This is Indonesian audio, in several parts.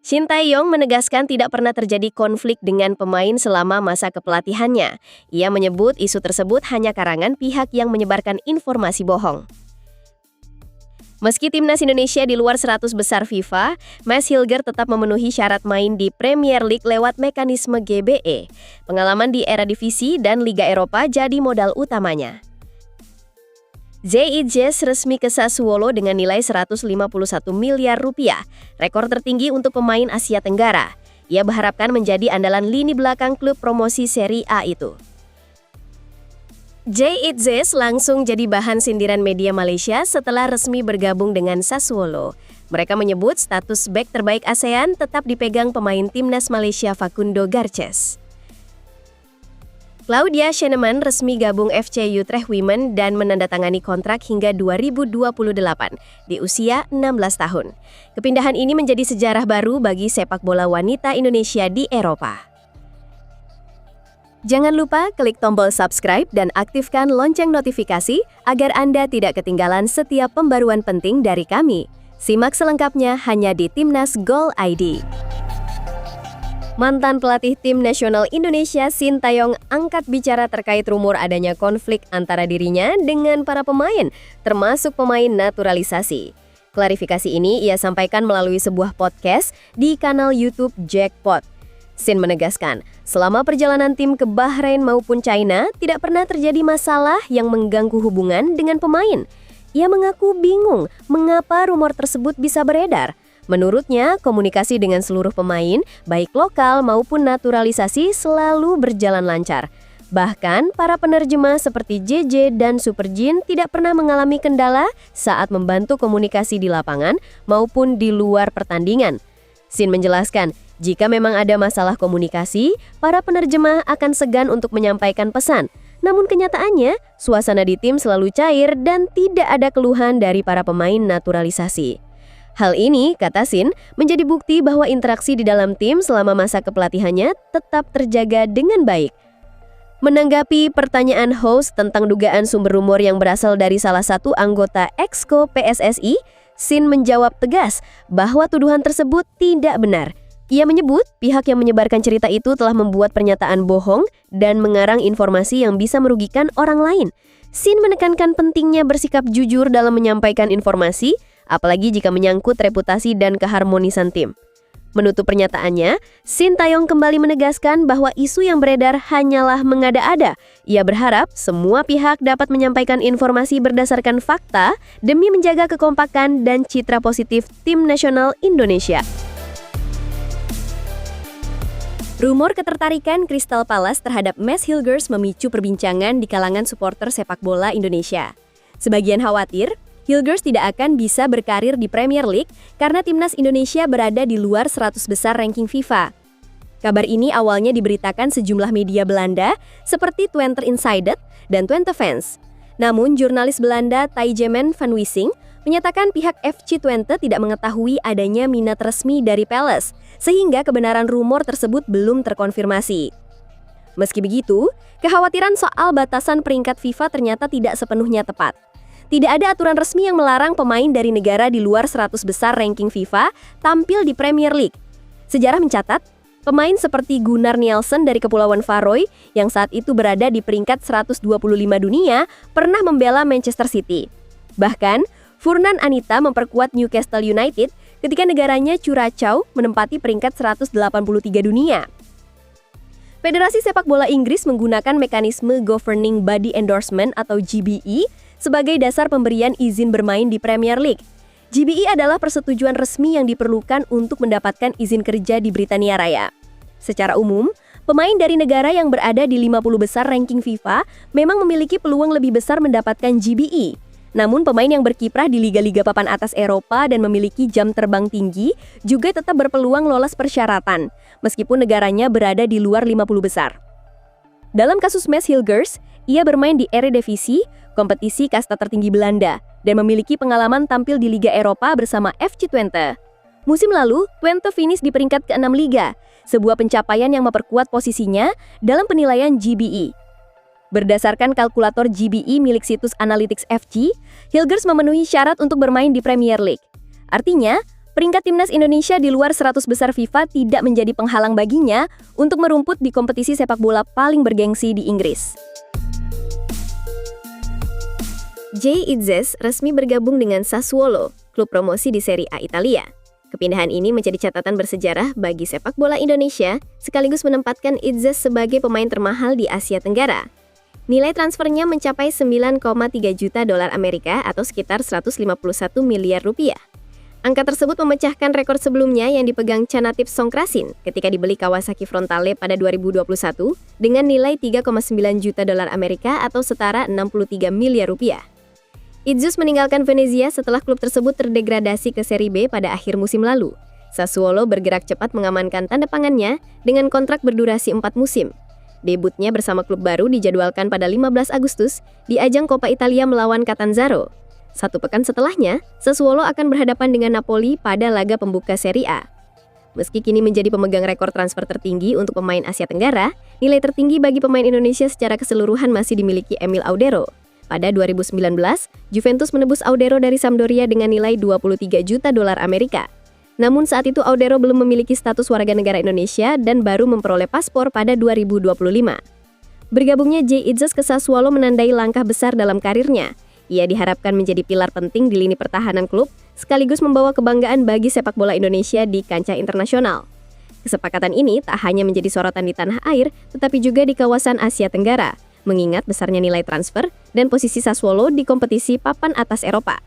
Shin Tae-yong menegaskan tidak pernah terjadi konflik dengan pemain selama masa kepelatihannya. Ia menyebut isu tersebut hanya karangan pihak yang menyebarkan informasi bohong. Meski timnas Indonesia di luar 100 besar FIFA, Mads Hilger tetap memenuhi syarat main di Premier League lewat mekanisme GBE. Pengalaman di Eredivisie dan Liga Eropa jadi modal utamanya. JIJS resmi ke Sassuolo dengan nilai 151 miliar rupiah, rekor tertinggi untuk pemain Asia Tenggara. Ia berharapkan menjadi andalan lini belakang klub promosi Serie A itu. JIJS langsung jadi bahan sindiran media Malaysia setelah resmi bergabung dengan Sassuolo. Mereka menyebut status bek terbaik ASEAN tetap dipegang pemain timnas Malaysia Facundo Garces. Claudia Schönemann resmi gabung FC Utrecht Women dan menandatangani kontrak hingga 2028 di usia 16 tahun. Kepindahan ini menjadi sejarah baru bagi sepak bola wanita Indonesia di Eropa. Jangan lupa klik tombol subscribe dan aktifkan lonceng notifikasi agar Anda tidak ketinggalan setiap pembaruan penting dari kami. Simak selengkapnya hanya di Timnas Gol ID. Mantan pelatih tim nasional Indonesia Shin Tae-yong angkat bicara terkait rumor adanya konflik antara dirinya dengan para pemain, termasuk pemain naturalisasi. Klarifikasi ini ia sampaikan melalui sebuah podcast di kanal YouTube Jackpot. Shin menegaskan, selama perjalanan tim ke Bahrain maupun China, tidak pernah terjadi masalah yang mengganggu hubungan dengan pemain. Ia mengaku bingung mengapa rumor tersebut bisa beredar. Menurutnya, komunikasi dengan seluruh pemain, baik lokal maupun naturalisasi selalu berjalan lancar. Bahkan, para penerjemah seperti JJ dan Super Jin tidak pernah mengalami kendala saat membantu komunikasi di lapangan maupun di luar pertandingan. Shin menjelaskan, jika memang ada masalah komunikasi, para penerjemah akan segan untuk menyampaikan pesan. Namun kenyataannya, suasana di tim selalu cair dan tidak ada keluhan dari para pemain naturalisasi. Hal ini, kata Shin, menjadi bukti bahwa interaksi di dalam tim selama masa kepelatihannya tetap terjaga dengan baik. Menanggapi pertanyaan host tentang dugaan sumber rumor yang berasal dari salah satu anggota Exco PSSI, Shin menjawab tegas bahwa tuduhan tersebut tidak benar. Ia menyebut pihak yang menyebarkan cerita itu telah membuat pernyataan bohong dan mengarang informasi yang bisa merugikan orang lain. Shin menekankan pentingnya bersikap jujur dalam menyampaikan informasi, apalagi jika menyangkut reputasi dan keharmonisan tim. Menutup pernyataannya, Shin Tae-yong kembali menegaskan bahwa isu yang beredar hanyalah mengada-ada. Ia berharap semua pihak dapat menyampaikan informasi berdasarkan fakta demi menjaga kekompakan dan citra positif tim nasional Indonesia. Rumor ketertarikan Crystal Palace terhadap Mads Hilgers memicu perbincangan di kalangan supporter sepak bola Indonesia. Sebagian khawatir, Hilgers tidak akan bisa berkarir di Premier League karena timnas Indonesia berada di luar 100 besar ranking FIFA. Kabar ini awalnya diberitakan sejumlah media Belanda seperti Twente Insider dan Twente Fans. Namun, jurnalis Belanda Tijmen van Wissing menyatakan pihak FC Twente tidak mengetahui adanya minat resmi dari Palace, sehingga kebenaran rumor tersebut belum terkonfirmasi. Meski begitu, kekhawatiran soal batasan peringkat FIFA ternyata tidak sepenuhnya tepat. Tidak ada aturan resmi yang melarang pemain dari negara di luar 100 besar ranking FIFA tampil di Premier League. Sejarah mencatat, pemain seperti Gunnar Nielsen dari Kepulauan Faroe yang saat itu berada di peringkat 125 dunia pernah membela Manchester City. Bahkan, Furnan Anita memperkuat Newcastle United ketika negaranya Curaçao menempati peringkat 183 dunia. Federasi Sepak Bola Inggris menggunakan mekanisme Governing Body Endorsement atau GBE sebagai dasar pemberian izin bermain di Premier League. GBE adalah persetujuan resmi yang diperlukan untuk mendapatkan izin kerja di Britania Raya. Secara umum, pemain dari negara yang berada di 50 besar ranking FIFA memang memiliki peluang lebih besar mendapatkan GBE. Namun pemain yang berkiprah di liga-liga papan atas Eropa dan memiliki jam terbang tinggi juga tetap berpeluang lolos persyaratan, meskipun negaranya berada di luar 50 besar. Dalam kasus Mads Hilgers, ia bermain di Eredivisie, kompetisi kasta tertinggi Belanda, dan memiliki pengalaman tampil di Liga Eropa bersama FC Twente. Musim lalu, Twente finish di peringkat ke-6 Liga, sebuah pencapaian yang memperkuat posisinya dalam penilaian GBE. Berdasarkan kalkulator GBE milik situs Analytics FC, Hilgers memenuhi syarat untuk bermain di Premier League. Artinya, peringkat timnas Indonesia di luar 100 besar FIFA tidak menjadi penghalang baginya untuk merumput di kompetisi sepak bola paling bergengsi di Inggris. Jay Itzes resmi bergabung dengan Sassuolo, klub promosi di Serie A Italia. Kepindahan ini menjadi catatan bersejarah bagi sepak bola Indonesia, sekaligus menempatkan Itzes sebagai pemain termahal di Asia Tenggara. Nilai transfernya mencapai 9,3 juta dolar Amerika atau sekitar 151 miliar rupiah. Angka tersebut memecahkan rekor sebelumnya yang dipegang Canatip Songkrasin ketika dibeli Kawasaki Frontale pada 2021 dengan nilai 3,9 juta dolar Amerika atau setara 63 miliar rupiah. Itzes meninggalkan Venezia setelah klub tersebut terdegradasi ke Serie B pada akhir musim lalu. Sassuolo bergerak cepat mengamankan tanda tangannya dengan kontrak berdurasi 4 musim. Debutnya bersama klub baru dijadwalkan pada 15 Agustus di ajang Coppa Italia melawan Catanzaro. 1 pekan setelahnya, Sassuolo akan berhadapan dengan Napoli pada laga pembuka Serie A. Meski kini menjadi pemegang rekor transfer tertinggi untuk pemain Asia Tenggara, nilai tertinggi bagi pemain Indonesia secara keseluruhan masih dimiliki Emil Audero. Pada 2019, Juventus menebus Audero dari Sampdoria dengan nilai 23 juta dolar Amerika. Namun saat itu Audero belum memiliki status warga negara Indonesia dan baru memperoleh paspor pada 2025. Bergabungnya Jay Itzes ke Sassuolo menandai langkah besar dalam karirnya. Ia diharapkan menjadi pilar penting di lini pertahanan klub, sekaligus membawa kebanggaan bagi sepak bola Indonesia di kancah internasional. Kesepakatan ini tak hanya menjadi sorotan di tanah air, tetapi juga di kawasan Asia Tenggara, mengingat besarnya nilai transfer dan posisi Sassuolo di kompetisi papan atas Eropa.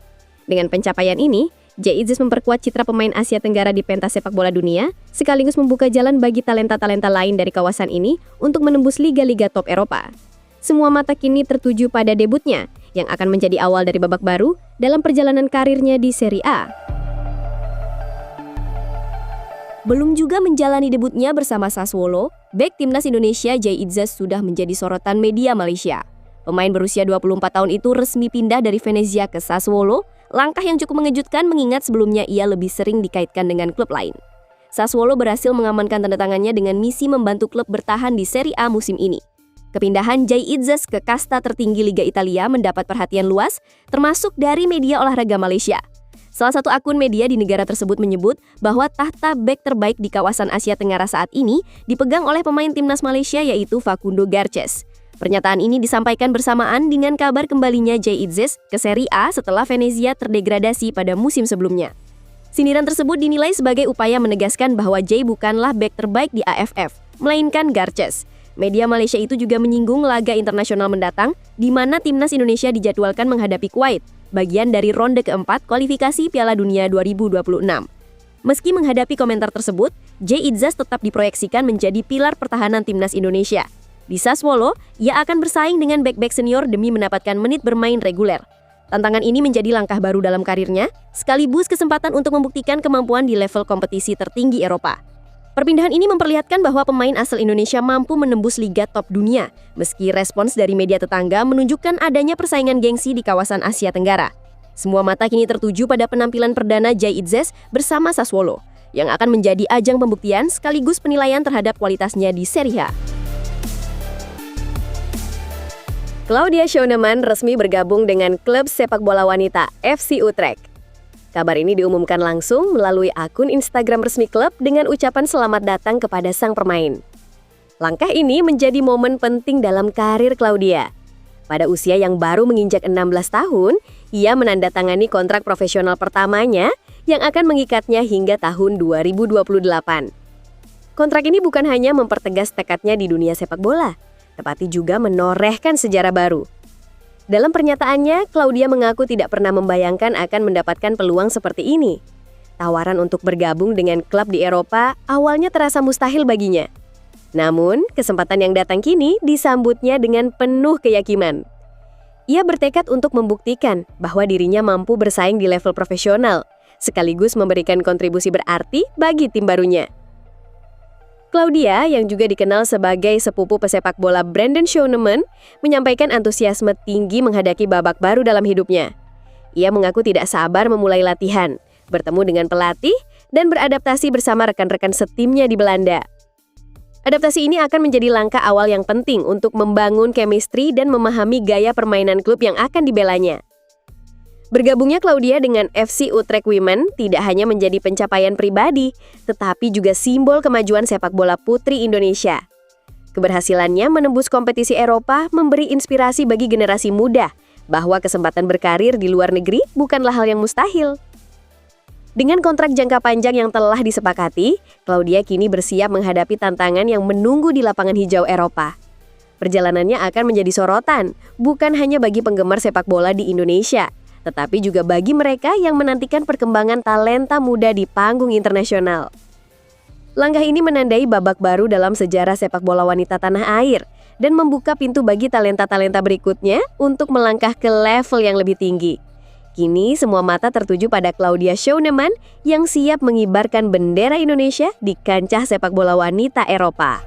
Dengan pencapaian ini, Jay Itzes memperkuat citra pemain Asia Tenggara di pentas sepak bola dunia, sekaligus membuka jalan bagi talenta-talenta lain dari kawasan ini untuk menembus liga-liga top Eropa. Semua mata kini tertuju pada debutnya, yang akan menjadi awal dari babak baru dalam perjalanan karirnya di Serie A. Belum juga menjalani debutnya bersama Sassuolo, bek timnas Indonesia Jay Itzes sudah menjadi sorotan media Malaysia. Pemain berusia 24 tahun itu resmi pindah dari Venezia ke Sassuolo, langkah yang cukup mengejutkan mengingat sebelumnya ia lebih sering dikaitkan dengan klub lain. Sassuolo berhasil mengamankan tanda tangannya dengan misi membantu klub bertahan di Serie A musim ini. Kepindahan Jay Itzes ke kasta tertinggi Liga Italia mendapat perhatian luas, termasuk dari media olahraga Malaysia. Salah satu akun media di negara tersebut menyebut bahwa tahta bek terbaik di kawasan Asia Tenggara saat ini dipegang oleh pemain timnas Malaysia yaitu Facundo Garces. Pernyataan ini disampaikan bersamaan dengan kabar kembalinya Jay Itzes ke Serie A setelah Venezia terdegradasi pada musim sebelumnya. Sindiran tersebut dinilai sebagai upaya menegaskan bahwa Jay bukanlah bek terbaik di AFF, melainkan Garces. Media Malaysia itu juga menyinggung laga internasional mendatang, di mana timnas Indonesia dijadwalkan menghadapi Kuwait, bagian dari ronde keempat kualifikasi Piala Dunia 2026. Meski menghadapi komentar tersebut, Jay Itzes tetap diproyeksikan menjadi pilar pertahanan timnas Indonesia. Di Sassuolo, ia akan bersaing dengan bek-bek senior demi mendapatkan menit bermain reguler. Tantangan ini menjadi langkah baru dalam karirnya, sekaligus kesempatan untuk membuktikan kemampuan di level kompetisi tertinggi Eropa. Perpindahan ini memperlihatkan bahwa pemain asal Indonesia mampu menembus liga top dunia, meski respons dari media tetangga menunjukkan adanya persaingan gengsi di kawasan Asia Tenggara. Semua mata kini tertuju pada penampilan perdana Jay Itzes bersama Sassuolo, yang akan menjadi ajang pembuktian sekaligus penilaian terhadap kualitasnya di Serie A. Claudia Schoenemann resmi bergabung dengan klub sepak bola wanita FC Utrecht. Kabar ini diumumkan langsung melalui akun Instagram resmi klub dengan ucapan selamat datang kepada sang pemain. Langkah ini menjadi momen penting dalam karir Claudia. Pada usia yang baru menginjak 16 tahun, ia menandatangani kontrak profesional pertamanya yang akan mengikatnya hingga tahun 2028. Kontrak ini bukan hanya mempertegas tekadnya di dunia sepak bola, tetapi juga menorehkan sejarah baru. Dalam pernyataannya, Claudia mengaku tidak pernah membayangkan akan mendapatkan peluang seperti ini. Tawaran untuk bergabung dengan klub di Eropa awalnya terasa mustahil baginya. Namun, kesempatan yang datang kini disambutnya dengan penuh keyakinan. Ia bertekad untuk membuktikan bahwa dirinya mampu bersaing di level profesional, sekaligus memberikan kontribusi berarti bagi tim barunya. Claudia, yang juga dikenal sebagai sepupu pesepak bola Brandon Schoenemann, menyampaikan antusiasme tinggi menghadapi babak baru dalam hidupnya. Ia mengaku tidak sabar memulai latihan, bertemu dengan pelatih, dan beradaptasi bersama rekan-rekan setimnya di Belanda. Adaptasi ini akan menjadi langkah awal yang penting untuk membangun chemistry dan memahami gaya permainan klub yang akan dibelanya. Bergabungnya Claudia dengan FC Utrecht Women tidak hanya menjadi pencapaian pribadi, tetapi juga simbol kemajuan sepak bola putri Indonesia. Keberhasilannya menembus kompetisi Eropa memberi inspirasi bagi generasi muda bahwa kesempatan berkarir di luar negeri bukanlah hal yang mustahil. Dengan kontrak jangka panjang yang telah disepakati, Claudia kini bersiap menghadapi tantangan yang menunggu di lapangan hijau Eropa. Perjalanannya akan menjadi sorotan, bukan hanya bagi penggemar sepak bola di Indonesia, tetapi juga bagi mereka yang menantikan perkembangan talenta muda di panggung internasional. Langkah ini menandai babak baru dalam sejarah sepak bola wanita tanah air dan membuka pintu bagi talenta-talenta berikutnya untuk melangkah ke level yang lebih tinggi. Kini semua mata tertuju pada Claudia Schönemann yang siap mengibarkan bendera Indonesia di kancah sepak bola wanita Eropa.